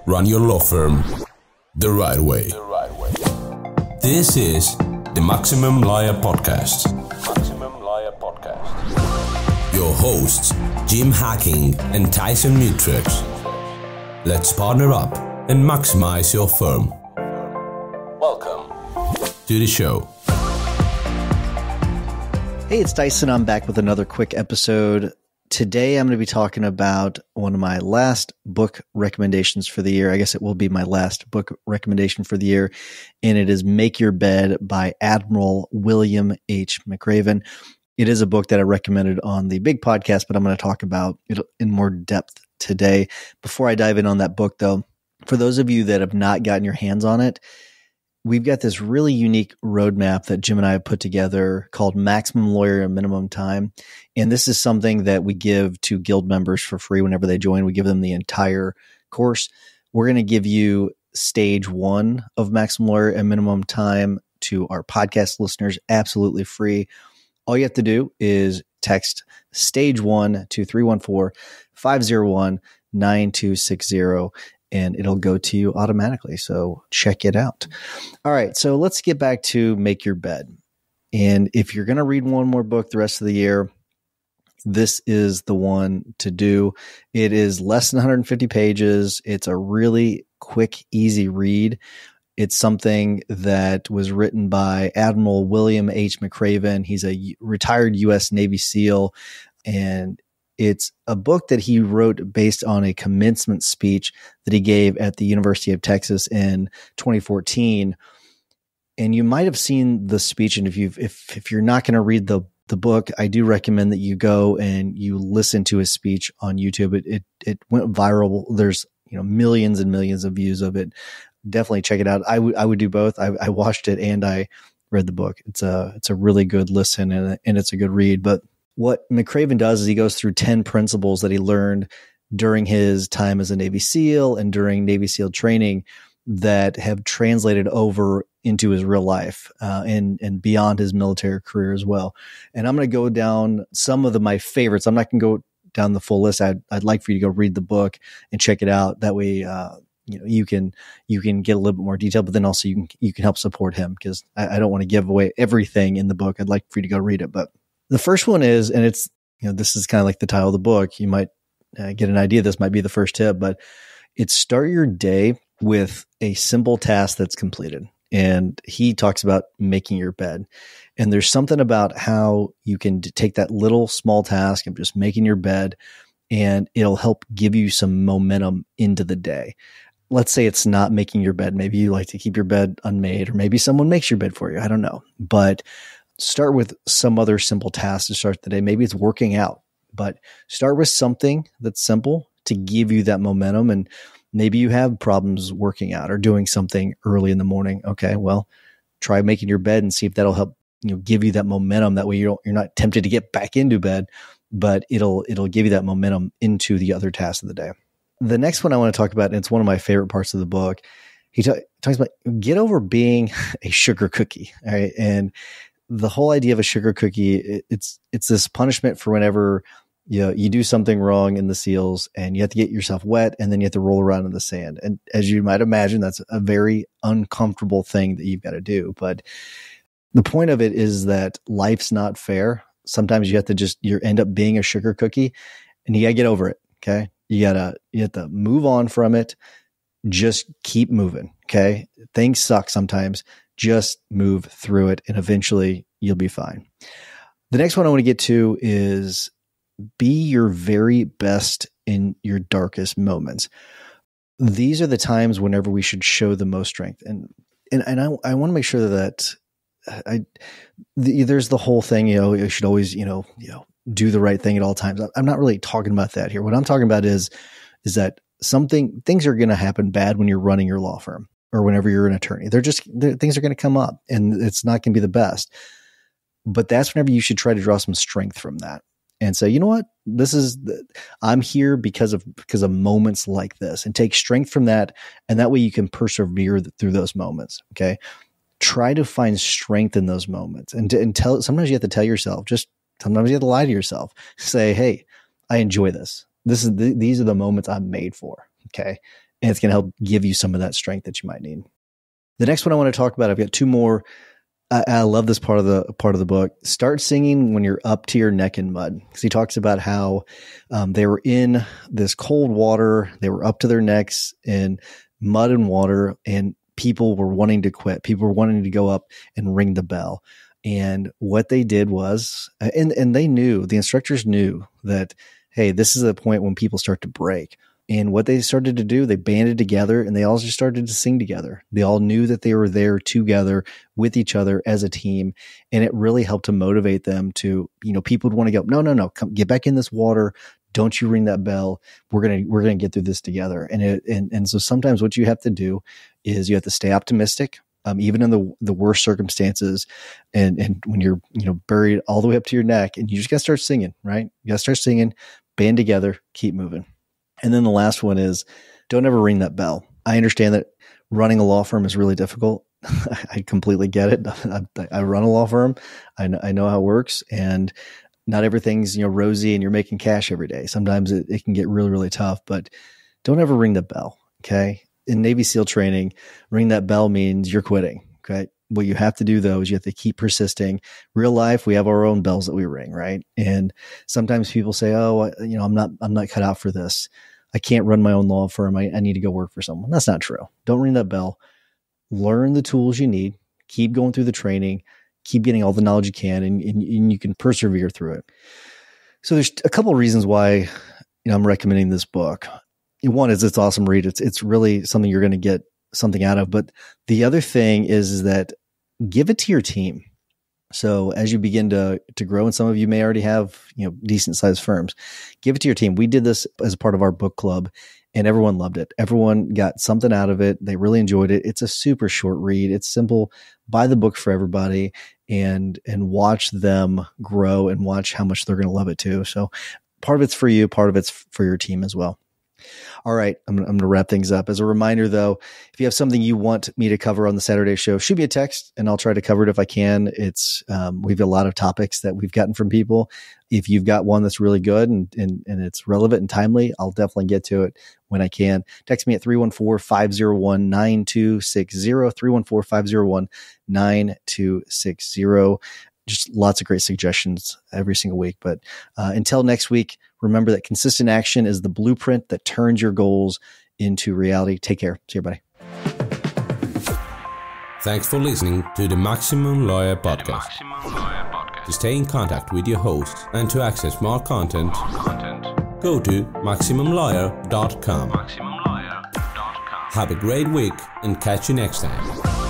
Run your law firm the right way. This is the Maximum Lawyer Podcast. Your hosts, Jim Hacking and Tyson Mutrux. Let's partner up and maximize your firm. Welcome to the show. Hey, it's Tyson. I'm back with another quick episode. Today, I'm going to be talking about one of my last book recommendations for the year. I guess it will be my last book recommendation for the year, and it is Make Your Bed by Admiral William H. McRaven. It is a book that I recommended on the big podcast, but I'm going to talk about it in more depth today. Before I dive in on that book, though, for those of you that have not gotten your hands on it, we've got this really unique roadmap that Jim and I have put together called Maximum Lawyer and Minimum Time. And this is something that we give to guild members for free whenever they join. We give them the entire course. We're going to give you stage 1 of Maximum Lawyer and Minimum Time to our podcast listeners absolutely free. All you have to do is text stage 1 to 314-501-9260. And it'll go to you automatically. So check it out. All right. So let's get back to Make Your Bed. And if you're going to read one more book the rest of the year, this is the one to do. It is less than 150 pages. It's a really quick, easy read. It's something that was written by Admiral William H. McRaven. He's a retired U.S. Navy SEAL, and it's a book that he wrote based on a commencement speech that he gave at the University of Texas in 2014. And you might have seen the speech. And if you're not going to read the book, I do recommend that you go and you listen to his speech on YouTube. It went viral. There's millions and millions of views of it. Definitely check it out. I would do both. I watched it and I read the book. It's a really good listen and it's a good read. But what McRaven does is he goes through 10 principles that he learned during his time as a Navy SEAL and during Navy SEAL training that have translated over into his real life and beyond his military career as well. And I'm going to go down some of my favorites. I'm not going to go down the full list. I'd like for you to go read the book and check it out. That way, you can get a little bit more detail, but then also you can help support him because I don't want to give away everything in the book. I'd like for you to go read it, but the first one is, and it's, this is kind of like the title of the book. You might get an idea. This might be the first tip, but it's start your day with a simple task that's completed. And he talks about making your bed. And there's something about how you can take that little small task of just making your bed and it'll help give you some momentum into the day. Let's say it's not making your bed. Maybe you like to keep your bed unmade, or maybe someone makes your bed for you. I don't know. But start with some other simple task to start the day. Maybe it's working out, but start with something that's simple to give you that momentum. And maybe you have problems working out or doing something early in the morning. Okay, well, try making your bed and see if that'll help give you that momentum. That way you're not tempted to get back into bed, but it'll give you that momentum into the other tasks of the day. The next one I want to talk about, and it's one of my favorite parts of the book, he talks about get over being a sugar cookie. All right. And the whole idea of a sugar cookie, it's this punishment for whenever you do something wrong in the SEALs and you have to get yourself wet and then you have to roll around in the sand. And as you might imagine, that's a very uncomfortable thing that you've got to do. But the point of it is that life's not fair. Sometimes you have to you end up being a sugar cookie and you got to get over it. Okay. You have to move on from it. Just keep moving. Okay. Things suck sometimes. Just move through it and eventually you'll be fine. The next one I want to get to is be your very best in your darkest moments. These are the times whenever we should show the most strength. And I want to make sure that there's the whole thing, you should always, do the right thing at all times. I'm not really talking about that here. What I'm talking about is that things are going to happen bad when you're running your law firm. Or whenever you're an attorney, things are going to come up and it's not going to be the best, but that's whenever you should try to draw some strength from that and say, you know what, I'm here because of moments like this, and take strength from that. And that way you can persevere through those moments. Okay. Try to find strength in those moments and sometimes you have to tell yourself, sometimes you have to lie to yourself, say, hey, I enjoy this. These are the moments I'm made for. Okay. And it's going to help give you some of that strength that you might need. The next one I want to talk about, I've got two more. I love this part of the book. Start singing when you're up to your neck in mud. Because he talks about how they were in this cold water. They were up to their necks in mud and water, and people were wanting to quit. People were wanting to go up and ring the bell. And what they did was, and they knew, the instructors knew that, hey, this is the point when people start to break. And what they started to do, they banded together and they all just started to sing together. They all knew that they were there together with each other as a team. And it really helped to motivate them to, people would want to go, no, come get back in this water. Don't you ring that bell. We're going to get through this together. And so sometimes what you have to do is you have to stay optimistic. Even in the worst circumstances, and when you're buried all the way up to your neck, and you just got to start singing, right? You got to start singing, band together, keep moving. And then the last one is, don't ever ring that bell. I understand that running a law firm is really difficult. I completely get it. I run a law firm. I know how it works, and not everything's rosy, and you're making cash every day. Sometimes it can get really, really tough. But don't ever ring the bell. Okay. In Navy SEAL training, ring that bell means you're quitting. Okay. What you have to do though is you have to keep persisting. Real life, we have our own bells that we ring, right? And sometimes people say, "Oh, I'm not cut out for this. I can't run my own law firm. I need to go work for someone." That's not true. Don't ring that bell. Learn the tools you need. Keep going through the training. Keep getting all the knowledge you can, and you can persevere through it. So there's a couple of reasons why I'm recommending this book. One is it's awesome read. It's really something you're going to get something out of. But the other thing is that give it to your team. So as you begin to grow, and some of you may already have decent sized firms, give it to your team. We did this as a part of our book club, and everyone loved it. Everyone got something out of it. They really enjoyed it. It's a super short read. It's simple. Buy the book for everybody, and watch them grow, and watch how much they're going to love it too. So part of it's for you, part of it's for your team as well. All right, I'm going to wrap things up. As a reminder, though, if you have something you want me to cover on the Saturday show, shoot me a text, and I'll try to cover it if I can. It's we've got a lot of topics that we've gotten from people. If you've got one that's really good and it's relevant and timely, I'll definitely get to it when I can. Text me at 314-501-9260, 314-501-9260. Just lots of great suggestions every single week. But until next week, remember that consistent action is the blueprint that turns your goals into reality. Take care. See you, buddy. Thanks for listening to the Maximum Lawyer Podcast. To stay in contact with your host and to access more content, go to MaximumLawyer.com. Have a great week and catch you next time.